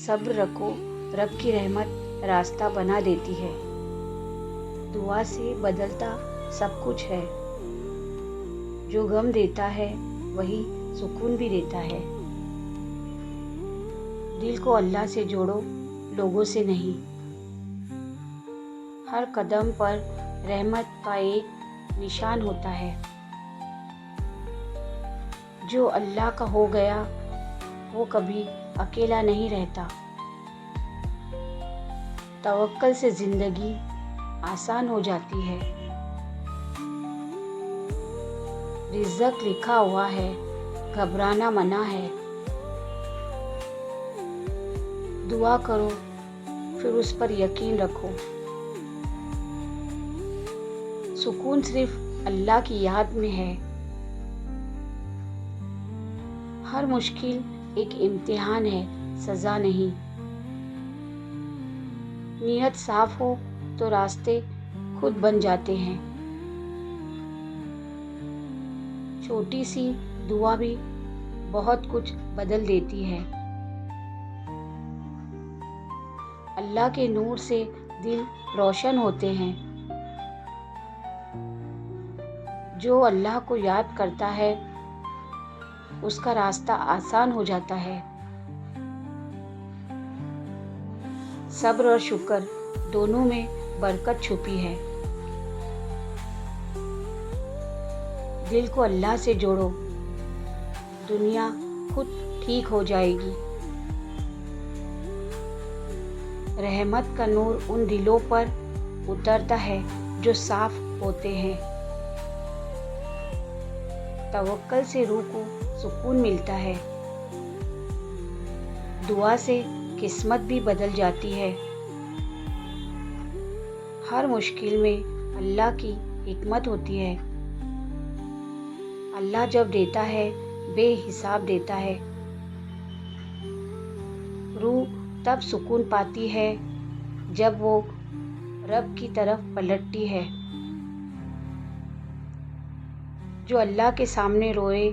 सब्र रखो, रब की रहमत रास्ता बना देती है। दुआ से बदलता सब कुछ है। जो गम देता है वही सुकून भी देता है। दिल को अल्लाह से जोड़ो, लोगों से नहीं। हर कदम पर रहमत का एक निशान होता है। जो अल्लाह का हो गया वो कभी अकेला नहीं रहता। तवक्कल से जिंदगी आसान हो जाती है। रिज़्क़ लिखा हुआ है, घबराना मना है। दुआ करो, फिर उस पर यकीन रखो। सुकून सिर्फ अल्लाह की याद में है। हर मुश्किल एक इम्तिहान है, सज़ा नहीं। नीयत साफ हो तो रास्ते खुद बन जाते हैं। छोटी सी दुआ भी बहुत कुछ बदल देती है। अल्लाह के नूर से दिल रोशन होते हैं। जो अल्लाह को याद करता है उसका रास्ता आसान हो जाता है। सब्र और शुक्र दोनों में बरकत छुपी है। दिल को अल्लाह से जोड़ो, दुनिया खुद ठीक हो जाएगी। रहमत का नूर उन दिलों पर उतरता है जो साफ होते हैं। तवक्कल से रूह को सुकून मिलता है। दुआ से किस्मत भी बदल जाती है। हर मुश्किल में अल्लाह की हिकमत होती है। अल्लाह जब देता है बेहिसाब देता है। रूह तब सुकून पाती है जब वो रब की तरफ पलटती है। जो अल्लाह के सामने रोए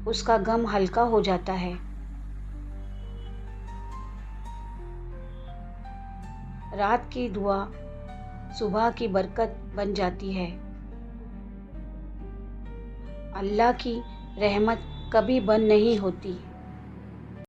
उसका गम हल्का हो जाता है। रात की दुआ सुबह की बरकत बन जाती है। अल्लाह की रहमत कभी बंद नहीं होती।